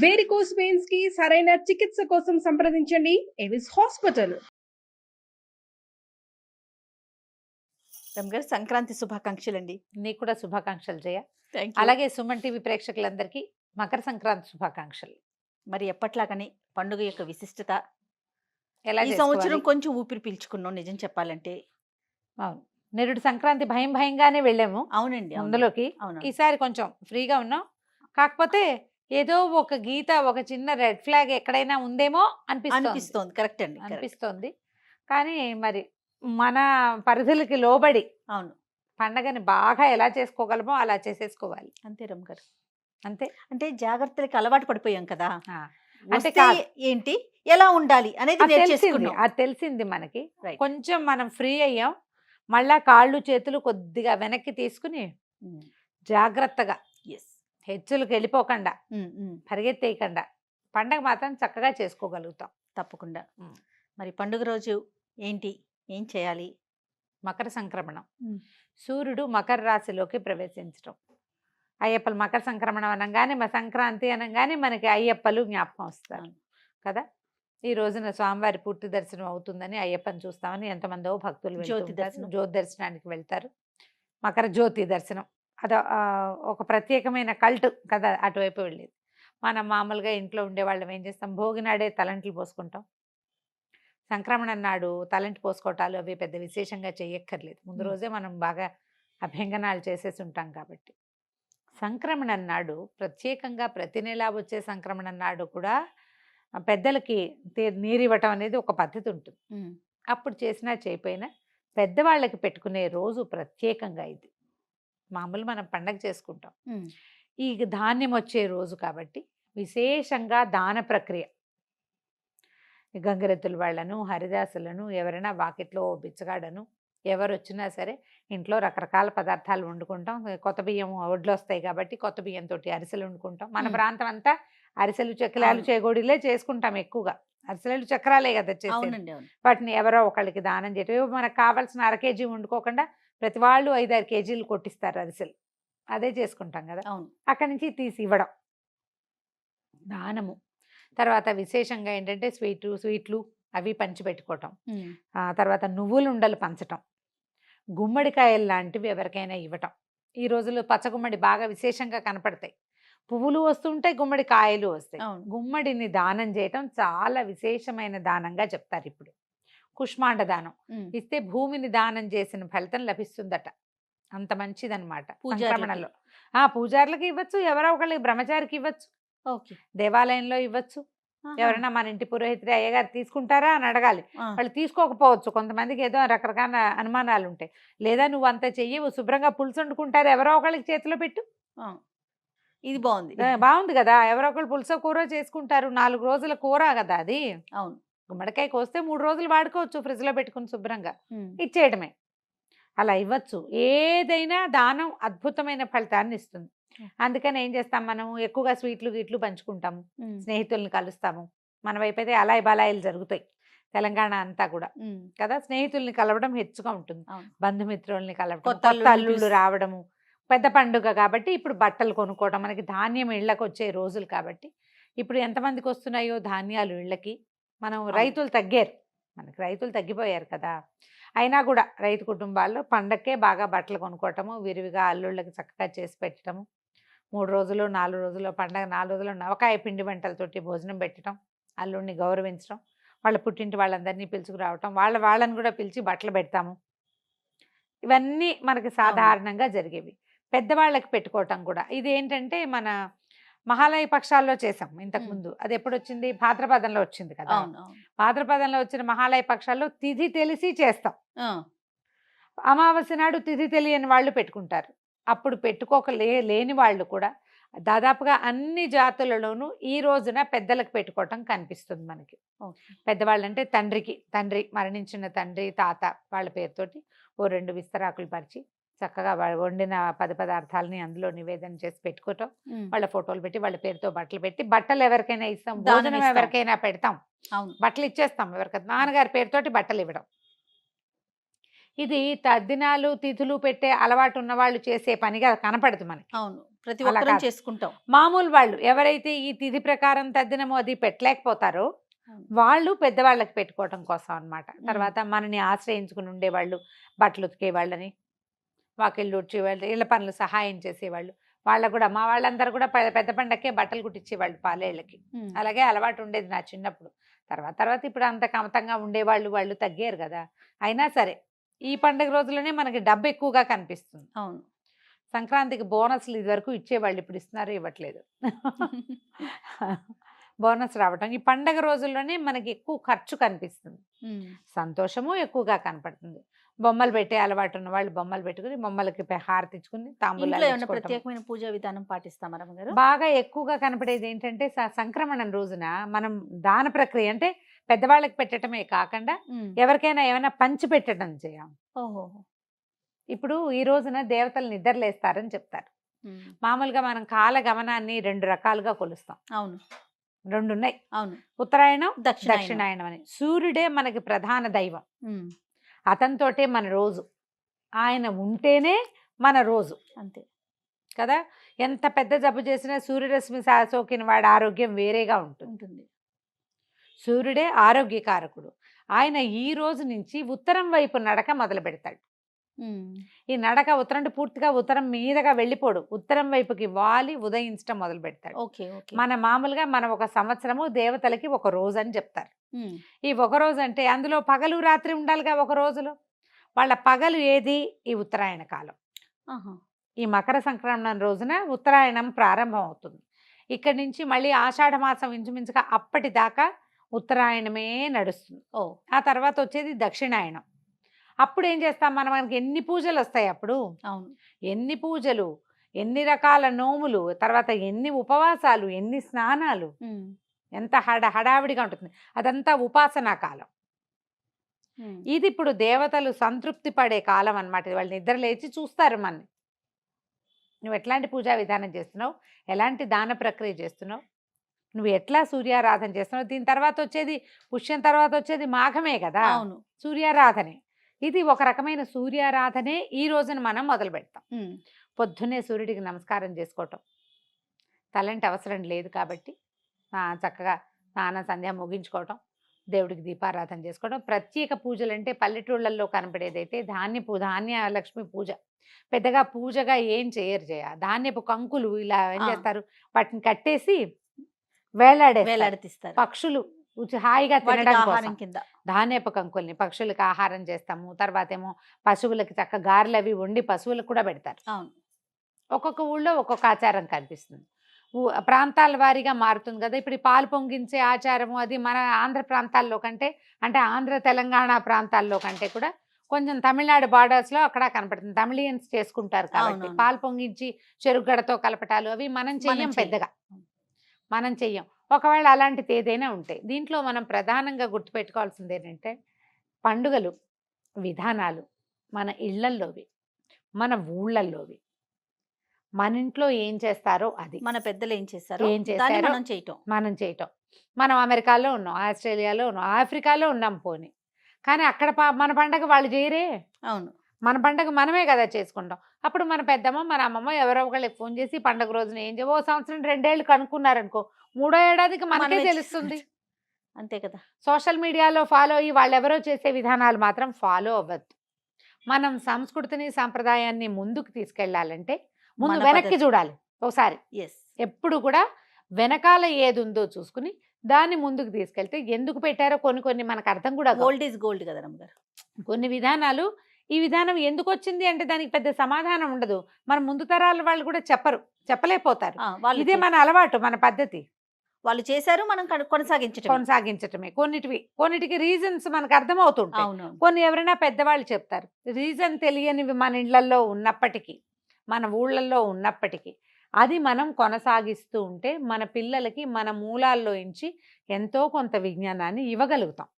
Varicose veins కి సరైన చికిత్స కోసం సంప్రదించండి ఎవిస్ హాస్పిటల్. రమ్గారు సంక్రాంతి శుభాకాంక్షలు అండి. నీకు కూడా శుభాకాంక్షలు జయ. Thank you. అలాగే సుమన్ టీవీ ప్రేక్షకులందరికీ మకర సంక్రాంతి శుభాకాంక్షలు. మరి ఎప్పట్లాగానే పండుగ యొక్క విశిష్టత ఎలా ఈ సంవత్సరం కొంచెం ఊపిరి పీల్చుకున్నాం నిజం చెప్పాలంటే. అవును, నిరుడు సంక్రాంతి భయం భయంగానే వెళ్ళాము అవునండి, ముందులోకి. అవును. ఈసారి కొంచెం ఫ్రీగా ఉన్నాం. కాకపోతే ఏదో ఒక గీత, ఒక చిన్న రెడ్ ఫ్లాగ్ ఎక్కడైనా ఉందేమో అనిపిస్తోంది. కరెక్ట్ అండి, అనిపిస్తోంది. కానీ మరి మన పరిధులకి లోబడి అవును పండగని బాగా ఎలా చేసుకోగలమో అలా చేసేసుకోవాలి. అంతే రమ్గారు, అంతే. అంటే జాగ్రత్తలకి అలవాటు పడిపోయాం కదా. అంటే ఏంటి ఎలా ఉండాలి అనేది అది తెలిసింది మనకి. కొంచెం మనం ఫ్రీ అయ్యాం. మళ్ళా కాళ్ళు చేతులు కొద్దిగా వెనక్కి తీసుకుని జాగ్రత్తగా హెచ్చులకు వెళ్ళిపోకుండా, పరిగెత్తేయకుండా పండగ మాత్రం చక్కగా చేసుకోగలుగుతాం తప్పకుండా. మరి పండుగ రోజు ఏంటి, ఏం చేయాలి? మకర సంక్రమణం. సూర్యుడు మకర రాశిలోకి ప్రవేశించడం. అయ్యప్పలు మకర సంక్రమణం అనగానే, సంక్రాంతి అనగానే మనకి అయ్యప్పలు జ్ఞాపకం వస్తారు కదా. ఈ రోజున స్వామివారి పూర్తి దర్శనం అవుతుందని అయ్యప్పని చూస్తామని ఎంతమందో భక్తులు జ్యోతి దర్శనానికి వెళ్తారు. మకర జ్యోతి దర్శనం అది ఒక ప్రత్యేకమైన కల్ట్ కదా అటువైపు వెళ్ళేది. మనం మామూలుగా ఇంట్లో ఉండేవాళ్ళం ఏం చేస్తాం, భోగి నాడే తలంట్లు పోసుకుంటాం. సంక్రమణం నాడు తలంటి పోసుకోవటాలు అవి పెద్ద విశేషంగా చేయక్కర్లేదు. ముందు రోజే మనం బాగా అభ్యంగనాలు చేసేసి ఉంటాం కాబట్టి. సంక్రమణం నాడు ప్రత్యేకంగా ప్రతి నెలా వచ్చే సంక్రమణం నాడు కూడా పెద్దలకి నీరు ఇవ్వటం అనేది ఒక పద్ధతి ఉంటుంది. అప్పుడు చేసినా చేయపోయినా పెద్దవాళ్ళకి పెట్టుకునే రోజు ప్రత్యేకంగా ఇది. మామూలు మనం పండగ చేసుకుంటాం, ఈ ధాన్యం వచ్చే రోజు కాబట్టి విశేషంగా దాన ప్రక్రియ. గంగిరెద్దుల వాళ్ళను, హరిదాసులను, ఎవరైనా వాకిట్లో బిచ్చగాడను ఎవరు వచ్చినా సరే ఇంట్లో రకరకాల పదార్థాలు వండుకుంటాం. కొత్త బియ్యం ఒడ్లు వస్తాయి కాబట్టి కొత్త బియ్యంతో అరిసెలు వండుకుంటాం. మన ప్రాంతం అంతా అరిసెలు చక్రాలు చేగోడిలే చేసుకుంటాం ఎక్కువగా. అరిసెలు చక్రాలే కదా చేసేది. వాటిని ఎవరో ఒకళ్ళకి దానం చేయటం. మనకు కావాల్సిన 1/2 కేజీ వండుకోకుండా ప్రతి వాళ్ళు 5-6 కేజీలు కొట్టిస్తారు అరిసెలు. అదే చేసుకుంటాం కదా. అక్కడి నుంచి తీసి ఇవ్వడం దానము. తర్వాత విశేషంగా ఏంటంటే స్వీట్లు అవి పంచిపెట్టుకోవటం. తర్వాత నువ్వులు ఉండలు పంచటం, గుమ్మడికాయలు లాంటివి ఎవరికైనా ఇవ్వటం. ఈ రోజుల్లో పచ్చగుమ్మడి బాగా విశేషంగా కనపడతాయి. పువ్వులు వస్తుంటాయి, గుమ్మడికాయలు వస్తాయి. గుమ్మడిని దానం చేయటం చాలా విశేషమైన దానంగా చెప్తారు ఇప్పుడు. కుష్మాండ దానం ఇస్తే భూమిని దానం చేసిన ఫలితం లభిస్తుందట. అంత మంచిదన్నమాట. సంక్రమణలో పూజారులకు ఇవ్వచ్చు, ఎవరో ఒకళ్ళకి బ్రహ్మచారికి ఇవ్వచ్చు, దేవాలయంలో ఇవ్వచ్చు. ఎవరైనా మన ఇంటి పురోహితుడి అయ్యగారు తీసుకుంటారా అని అడగాలి. వాళ్ళు తీసుకోకపోవచ్చు, కొంతమందికి ఏదో రకరకాల అనుమానాలు ఉంటాయి. లేదా నువ్వు అంత చెయ్యవు, శుభ్రంగా పులుసు వండుకుంటారు, ఎవరో ఒకళ్ళకి చేతిలో పెట్టు. ఇది బాగుంది కదా. ఎవరో ఒకళ్ళు పులుసో కూర చేసుకుంటారు, 4 రోజుల కూర కదా అది. అవును, గుమ్మడికాయ కోస్తే 3 రోజులు వాడుకోవచ్చు ఫ్రిడ్జ్ లో పెట్టుకుని శుభ్రంగా ఇచ్చేయడమే. అలా ఇవ్వచ్చు. ఏదైనా దానం అద్భుతమైన ఫలితాన్ని ఇస్తుంది. అందుకని ఏం చేస్తాం, మనం ఎక్కువగా స్వీట్లు పంచుకుంటాము, స్నేహితుల్ని కలుస్తాము. మన వైపు అయితే అలాయి బలాయిలు జరుగుతాయి తెలంగాణ అంతా కూడా కదా. స్నేహితుల్ని కలవడం హెచ్చుగా ఉంటుంది, బంధుమిత్రుల్ని కలవడం, కొత్త అల్లుళ్ళు రావడము. పెద్ద పండుగ కాబట్టి ఇప్పుడు బట్టలు కొనుక్కోవడం, మనకి ధాన్యం ఇళ్ళకి వచ్చే రోజులు కాబట్టి. ఇప్పుడు ఎంతమందికి వస్తున్నాయో ధాన్యాలు ఇళ్ళకి. మనం రైతులు తగ్గారు, మనకి రైతులు తగ్గిపోయారు కదా. అయినా కూడా రైతు కుటుంబాల్లో పండక్కే బాగా బట్టలు కొనుక్కోవటము, విరివిగా అల్లుళ్ళకి చక్కగా చేసి పెట్టడము. 3 రోజులు 4 రోజులు పండగ 4 రోజులు నవకాయ పిండి వంటలతోటి భోజనం పెట్టడం, అల్లుడిని గౌరవించడం, వాళ్ళ పుట్టింటి వాళ్ళందరినీ పిలుచుకురావటం, వాళ్ళని కూడా పిలిచి బట్టలు పెడతాము. ఇవన్నీ మనకి సాధారణంగా జరిగేవి. పెద్దవాళ్ళకి పెట్టుకోవటం కూడా ఇది ఏంటంటే మన మహాలయ పక్షాల్లో చేసాం ఇంతకుముందు. అది ఎప్పుడు వచ్చింది, భాద్రపదంలో వచ్చింది కదా. భాద్రపదంలో వచ్చిన మహాలయ పక్షాల్లో తిథి తెలిసి చేస్తాం. అమావాస్య నాడు తిథి తెలియని వాళ్ళు పెట్టుకుంటారు. అప్పుడు లేని వాళ్ళు కూడా దాదాపుగా అన్ని జాతులలోనూ ఈ రోజున పెద్దలకు పెట్టుకోవటం కనిపిస్తుంది మనకి. పెద్దవాళ్ళు అంటే తండ్రి మరణించిన తండ్రి తాత వాళ్ళ పేరుతోటి 2 విస్తరాకులు పరిచి చక్కగా వండిన పదార్థాలని అందులో నివేదన చేసి పెట్టుకోవటం, వాళ్ళ ఫోటోలు పెట్టి వాళ్ళ పేరుతో బట్టలు పెట్టి, బట్టలు ఎవరికైనా ఇస్తాం, భోజనం ఎవరికైనా పెడతాం, బట్టలు ఇచ్చేస్తాం ఎవరికైనా. నాన్నగారి పేరుతోటి బట్టలు ఇవ్వడం. ఇది తద్దినాలు తిథులు పెట్టే అలవాటు ఉన్న వాళ్ళు చేసే పనిగా కనపడదు మనకి. అవును, ప్రతి అలా ఒక్కరం కాదు. చేసుకుంటాం. మామూలు వాళ్ళు ఎవరైతే ఈ తిథి ప్రకారం తద్దినమో అది పెట్టలేకపోతారో అవును. వాళ్ళు పెద్దవాళ్ళకి పెట్టుకోవటం కోసం అన్నమాట. తర్వాత మనని ఆశ్రయించుకుని ఉండేవాళ్ళు, బట్టలు ఉతికేవాళ్ళని, వాకిళ్ళు ఊడ్చేవాళ్ళు, ఇళ్ళ పనులు సహాయం చేసేవాళ్ళు, వాళ్ళకు కూడా మా వాళ్ళందరూ కూడా పెద్ద పండక్కే బట్టలు కుట్టించేవాళ్ళు పాలేళ్ళకి. ఉమ్. అలాగే అలవాటు ఉండేది నా చిన్నప్పుడు. తర్వాత తర్వాత ఇప్పుడు అంత కమతంగా ఉండేవాళ్ళు వాళ్ళు తగ్గారు కదా. అయినా సరే ఈ పండుగ రోజుల్లోనే మనకి డబ్బు ఎక్కువగా కనిపిస్తుంది. అవును. సంక్రాంతికి బోనస్లు ఇది వరకు ఇచ్చేవాళ్ళు, ఇప్పుడు ఇస్తున్నారు ఇవ్వట్లేదు. బోనస్ రావటం ఈ పండగ రోజుల్లోనే మనకి ఎక్కువ ఖర్చు కనిపిస్తుంది, ఉమ్. సంతోషము ఎక్కువగా కనపడుతుంది. బొమ్మలు పెట్టే అలవాటు ఉన్న వాళ్ళు బొమ్మలు పెట్టుకుని బొమ్మలకి హారతి ఇచ్చుకుని ఇంట్లో తాంబూలాలు ఏమైనా ఇచ్చుకోవటం. ప్రత్యేకమైన పూజా విధానం పాటిస్తామా రమ్మగారు? బాగా ఎక్కువగా కనపడేది ఏంటంటే సంక్రమణం రోజున మనం దాన ప్రక్రియ అంటే పెద్దవాళ్ళకి పెట్టడమే కాకుండా ఉమ్. ఎవరికైనా ఏమైనా పంచి పెట్టడం చేయాలి. ఓహో. ఇప్పుడు ఈ రోజున దేవతలు నిద్రలేస్తారని చెప్తారు. ఉమ్. మామూలుగా మనం కాల గమనాన్ని 2 రకాలుగా కొలుస్తాం. అవును. 2 ఉన్నాయి, అవును. ఉత్తరాయణం దక్షిణాయనం. దక్షిణాయనం అని. సూర్యుడే మనకి ప్రధాన దైవం, ఉమ్. అతనితోటే మన రోజు, ఆయన ఉంటేనే మన రోజు అంతే కదా. ఎంత పెద్ద జబ్బు చేసినా సూర్యరశ్మి సోకిన వాడి ఆరోగ్యం వేరేగా ఉంటుంది. ఉంటుంది. సూర్యుడే ఆరోగ్యకారకుడు. ఆయన ఈ రోజు నుంచి ఉత్తరం వైపు నడక మొదలు పెడతాడు. ఉమ్. ఈ నడక ఉత్తరం అంటే పూర్తిగా ఉత్తరం మీదగా వెళ్ళిపోడు, ఉత్తరం వైపుకి వాలి ఉదయించడం మొదలు పెడతాడు. ఓకే. ఓకే. మామూలుగా మనం ఒక సంవత్సరము దేవతలకి ఒక రోజు అని చెప్తారు. ఉమ్. ఈ ఒక రోజు అంటే అందులో పగలు రాత్రి ఉండాలిగా. ఒక రోజులో వాళ్ళ పగలు ఏది? ఈ ఉత్తరాయణ కాలం. ఆహా. ఈ మకర సంక్రమణం రోజున ఉత్తరాయణం ప్రారంభం అవుతుంది. ఇక్కడి నుంచి మళ్ళీ ఆషాఢ మాసం ఇంచుమించుగా అప్పటిదాకా ఉత్తరాయణమే నడుస్తుంది. ఓ. ఆ తర్వాత వచ్చేది దక్షిణాయనం. అప్పుడు ఏం చేస్తాం మనం? మనకి ఎన్ని పూజలు వస్తాయి అప్పుడు, అవును. ఎన్ని పూజలు, ఎన్ని రకాల నోములు, తర్వాత ఎన్ని ఉపవాసాలు, ఎన్ని స్నానాలు, ఉమ్. ఎంత హడావిడిగా ఉంటుంది. అదంతా ఉపాసనా కాలం. ఉమ్. ఇది ఇప్పుడు దేవతలు సంతృప్తి పడే కాలం అన్నమాట. వాళ్ళు నిద్ర లేచి చూస్తారు మనని, నువ్వు ఎట్లాంటి పూజా విధానం చేస్తున్నావు, ఎలాంటి దాన ప్రక్రియ చేస్తున్నావు, నువ్వు ఎట్లా సూర్యారాధన చేస్తున్నావు. దీని తర్వాత వచ్చేది పుష్యం, తర్వాత వచ్చేది మాఘమే కదా. అవును. సూర్యారాధనే. ఇది ఒక రకమైన సూర్యారాధనే ఈ రోజున మనం మొదలు పెడతాం. ఉమ్. పొద్దున్నే సూర్యుడికి నమస్కారం చేసుకోవటం, తలంటి అవసరం లేదు కాబట్టి చక్కగా స్నానం సంధ్య ముగించుకోవటం, దేవుడికి దీపారాధన చేసుకోవడం. ప్రత్యేక పూజలు అంటే పల్లెటూళ్ళల్లో కనపడేదైతే ధాన్య లక్ష్మి పూజ. పెద్దగా పూజగా ఏం చేయరు. ధాన్యపు కంకులు ఇలా ఏం చేస్తారు, వాటిని కట్టేసి వేలాడతీస్తారు. పక్షులు హాయిగా వాటికి తినడం ఆహారం కోసం కింద. ధాన్యపు కంకుల్ని పక్షులకు ఆహారం చేస్తాము. తర్వాత ఏమో పశువులకి చక్క గారెలు అవి వండి పశువులకు కూడా పెడతారు. అవును. ఒక్కొక్క ఊళ్ళో ఒక్కొక్క ఆచారం కనిపిస్తుంది, ప్రాంతాల వారీగా మారుతుంది కదా. ఇప్పుడు ఈ పాలు పొంగించే ఆచారము అది మన ఆంధ్ర ప్రాంతాల్లో కంటే, అంటే ఆంధ్ర తెలంగాణ ప్రాంతాల్లో కంటే కూడా కొంచెం తమిళనాడు బార్డర్స్లో అక్కడ కనపడుతుంది. తమిళియన్స్ చేసుకుంటారు కాబట్టి అవునవును. పాలు పొంగించి చెరుగడతో కలపటాలు అవి మనం చెయ్యం, పెద్దగా మనం చెయ్యం. ఒకవేళ అలాంటిది ఏదైనా ఉంటాయి. దీంట్లో మనం ప్రధానంగా గుర్తుపెట్టుకోవాల్సింది ఏంటంటే పండుగలు విధానాలు మన ఇళ్లల్లోవి, మన ఊళ్ళల్లోవి, మన ఇంట్లో ఏం చేస్తారో అది, మన పెద్దలు ఏం చేస్తారో ఏం దాన్ని చేస్తారో మనం చేయటం. మనం అమెరికాలో ఉన్నాం, ఆస్ట్రేలియాలో ఉన్నాం, ఆఫ్రికాలో ఉన్నాం పోనీ, కానీ అక్కడ మన పండగ వాళ్ళు చేయరే. అవును. మన పండగ మనమే కదా చేసుకుంటాం. అప్పుడు మన పెద్దమ్మ మన అమ్మమ్మ ఎవరో ఒకళ్ళకి ఫోన్ చేసి పండగ రోజున ఏం ఓ సంవత్సరం 2 ఏళ్ళు కనుక్కున్నారనుకో, 3వ ఏడాదికి మనకే మనమే తెలుస్తుంది. అంతే కదా. సోషల్ మీడియాలో ఫాలో అయ్యి వాళ్ళు ఎవరో చేసే విధానాలు మాత్రం ఫాలో అవ్వద్దు. మనం సంస్కృతిని సాంప్రదాయాన్ని ముందుకు తీసుకెళ్లాలంటే ముందు మన వెనక్కి పద్ధతి. చూడాలి ఒకసారి. ఎస్. ఎప్పుడు కూడా వెనకాల ఏది ఉందో చూసుకుని దాన్ని ముందుకు తీసుకెళ్తే ఎందుకు పెట్టారో కొన్ని మనకు అర్థం కూడా కావు. గోల్డ్ ఈజ్ గోల్డ్ కదా రమ్మగారు. కొన్ని విధానాలు ఈ విధానం ఎందుకు వచ్చింది అంటే దానికి పెద్ద సమాధానం ఉండదు. మన ముందు తరాల వాళ్ళు కూడా చెప్పలేకపోతారు. వాళ్ళు ఇదే మన అలవాటు, మన పద్ధతి. వాళ్ళు చేశారు, మనం కొనసాగించటమే. కొన్నిటికి రీజన్స్ మనకు అర్థమవుతుంటాయి. అవును. కొన్ని ఎవరైనా పెద్దవాళ్ళు చెప్తారు. రీజన్ తెలియనివి మన ఇళ్లలో ఉన్నప్పటికీ, మన ఊళ్ళల్లో ఉన్నప్పటికీ అది మనం కొనసాగిస్తూ ఉంటే మన పిల్లలకి మన మూలాల్లో నుంచి ఎంతో కొంత విజ్ఞానాన్ని ఇవ్వగలుగుతాం.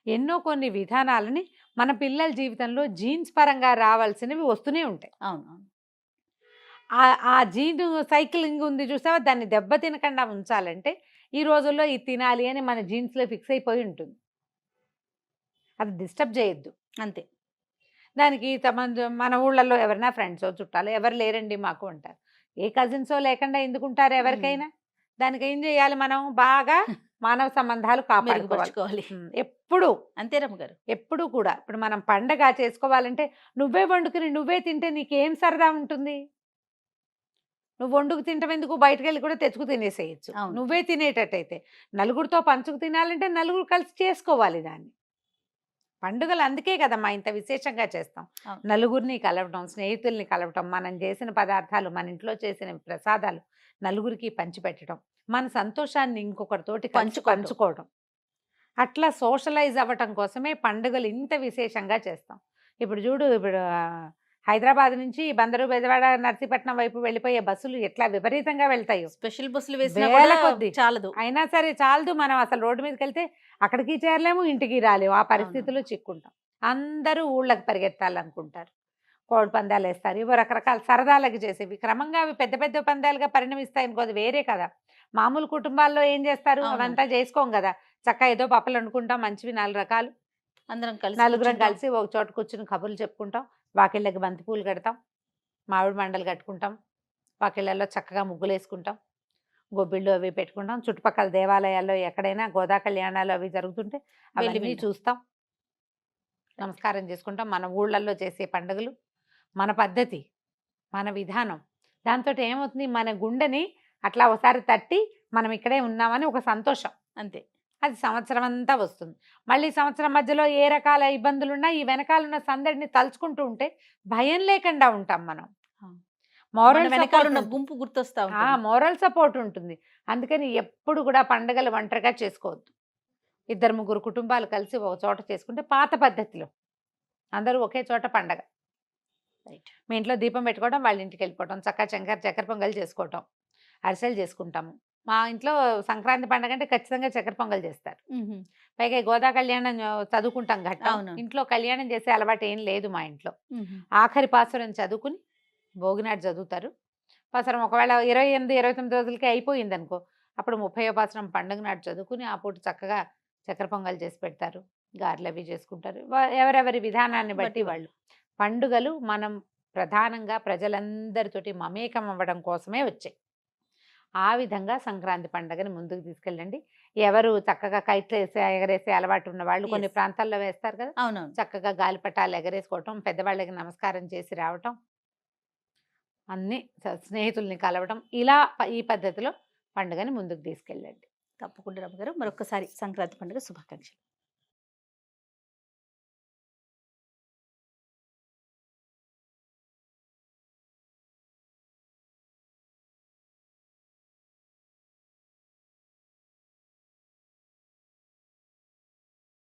ఎన్నో కొన్ని విధానాలని మన పిల్లల జీవితంలో జీన్స్ పరంగా రావాల్సినవి వస్తూనే ఉంటాయి. అవును. ఆ జీన్ సైక్లింగ్ ఉంది చూసావా, దాన్ని దెబ్బ తినకుండా ఉంచాలంటే ఈ రోజుల్లో ఇది తినాలి అని మన జీన్స్లో ఫిక్స్ అయిపోయి ఉంటుంది. అది డిస్టర్బ్ చేయొద్దు. అంతే. దానికి మన ఊళ్ళల్లో ఎవరైనా ఫ్రెండ్స్ చుట్టాలు ఎవరు లేరండి మాకు అంటారు. ఏ కజిన్సో లేకుండా ఎందుకుంటారు ఎవరికైనా? దానికి ఏం చేయాలి మనం? బాగా మానవ సంబంధాలు కాపాడుకోవాలి. మెరుగుపరుచుకోవాలి. ఎప్పుడు అంతే రమ్మగారు. ఎప్పుడు కూడా ఇప్పుడు మనం పండగ చేసుకోవాలంటే నువ్వే వండుకుని నువ్వే తింటే నీకేం సరదా ఉంటుంది? నువ్వు వండుకు తింటాం ఎందుకు? బయటకు వెళ్ళి కూడా తెచ్చుకు తినేసేయచ్చు. అవును. నువ్వే తినేటట్టయితే నలుగురితో పంచుకు తినాలంటే నలుగురు కలిసి చేసుకోవాలి దాన్ని. పండుగలు అందుకే కదమ్మా ఇంత విశేషంగా చేస్తాం. అవును. నలుగురిని కలవటం, స్నేహితుల్ని కలవటం, మనం చేసిన పదార్థాలు, మన ఇంట్లో చేసిన ప్రసాదాలు నలుగురికి పంచిపెట్టడం, మన సంతోషాన్ని ఇంకొకరితోటి పంచుకోవడం, అట్లా సోషలైజ్ అవ్వటం కోసమే పండుగలు ఇంత విశేషంగా చేస్తాం. ఇప్పుడు చూడు, ఇప్పుడు హైదరాబాద్ నుంచి బందరు, బెజవాడ, నర్సీపట్నం వైపు వెళ్ళిపోయే బస్సులు ఎట్లా విపరీతంగా వెళ్తాయో. స్పెషల్ బస్సులు వేసినా వేల కూడా కొద్దీ. చాలదు. అయినా సరే చాలదు. మనం అసలు రోడ్డు మీదకి వెళ్తే అక్కడికి చేరలేము, ఇంటికి రాలేము. ఆ పరిస్థితుల్లో చిక్కుంటాం. అందరూ ఊళ్ళకి పరిగెత్తాలనుకుంటారు. కోడి పందాలు వేస్తారు, ఇవో రకరకాల సరదాలకు చేసేవి. క్రమంగా అవి పెద్ద పెద్ద పందాలుగా పరిణమిస్తాయి అనుకో, అది వేరే కదా. మామూలు కుటుంబాల్లో ఏం చేస్తారు? అవును. అవంతా చేసుకోం కదా. చక్కగా ఏదో పప్పులు వండుకుంటాం, మంచివి 4 రకాలు, అందరం కలిసి నలుగురం కూర్చుంటాం. కలిసి ఒక చోట కూర్చుని కబుర్లు చెప్పుకుంటాం. వాకిళ్ళకి బంతి పూలు కడతాం, మామిడి మండలు కట్టుకుంటాం, వాకిళ్ళల్లో చక్కగా ముగ్గులు వేసుకుంటాం, గొబ్బిళ్ళు అవి పెట్టుకుంటాం. చుట్టుపక్కల దేవాలయాల్లో ఎక్కడైనా గోదా కళ్యాణాలు అవి జరుగుతుంటే అవన్నీ వింటాం. చూస్తాం, నమస్కారం చేసుకుంటాం. మన ఊళ్ళల్లో చేసే పండుగలు, మన పద్ధతి, మన విధానం, దాంతో ఏమవుతుంది? మన గుండెని అట్లా ఒకసారి తట్టి మనం ఇక్కడే ఉన్నామని ఒక సంతోషం, అంతే. అది సంవత్సరం అంతా వస్తుంది. మళ్ళీ సంవత్సరం మధ్యలో ఏ రకాల ఇబ్బందులున్నా ఈ వెనకాలన్న సందడిని తలుచుకుంటూ ఉంటే భయం లేకుండా ఉంటాం మనం. మన వెనకాల ఉన్న గుంపు గుర్తొస్తా ఉంటుంది. మోరల్ సపోర్ట్ ఉంటుంది. అందుకని ఎప్పుడు కూడా పండుగలు ఒంటరిగా చేసుకోవద్దు. 2-3 కుటుంబాలు కలిసి ఒక చోట చేసుకుంటే పాత పద్ధతిలో అందరూ ఒకే చోట పండగ. రైట్. మీ ఇంట్లో దీపం పెట్టుకోవడం, వాళ్ళ ఇంటికి వెళ్ళిపోవడం, చక్కెర పొంగల్ చేసుకోవటం, అరిసెలు చేసుకుంటాము. మా ఇంట్లో సంక్రాంతి పండుగ అంటే ఖచ్చితంగా చక్కెర పొంగల్ చేస్తారు. పైగా ఈ గోదా కళ్యాణం చదువుకుంటాం ఘట్టం. అవును. ఇంట్లో కళ్యాణం చేసే అలవాటు ఏం లేదు మా ఇంట్లో. ఆఖరి పాసురం చదువుకుని భోగినాడు చదువుతారు. పాసురం ఒకవేళ 28, 29 రోజులకి అయిపోయింది అనుకో, అప్పుడు 30వ పాసురం పండుగ నాడు చదువుకుని ఆ పూట చక్కగా చక్కెర పొంగల్ చేసి పెడతారు, గారెలు అవి చేసుకుంటారు. ఎవరెవరి విధానాన్ని బట్టి వాళ్ళు. పండుగలు మనం ప్రధానంగా ప్రజలందరితోటి మమేకం అవ్వడం కోసమే వచ్చాయి. ఆ విధంగా సంక్రాంతి పండుగని ముందుకు తీసుకెళ్ళండి. ఎవరు చక్కగా కైట్లు వేసి ఎగరేసే అలవాటు ఉన్న వాళ్ళు కొన్ని Yes. ప్రాంతాల్లో వేస్తారు కదా, అవునవును. చక్కగా గాలిపటాలు ఎగరేసుకోవటం, పెద్దవాళ్ళకి నమస్కారం చేసి రావటం, అన్ని స్నేహితుల్ని కలవటం, ఇలా ఈ పద్ధతిలో పండుగని ముందుకు తీసుకెళ్ళండి. తప్పకుండా రమ్మగారు. మరొకసారి సంక్రాంతి పండుగ శుభాకాంక్షలు.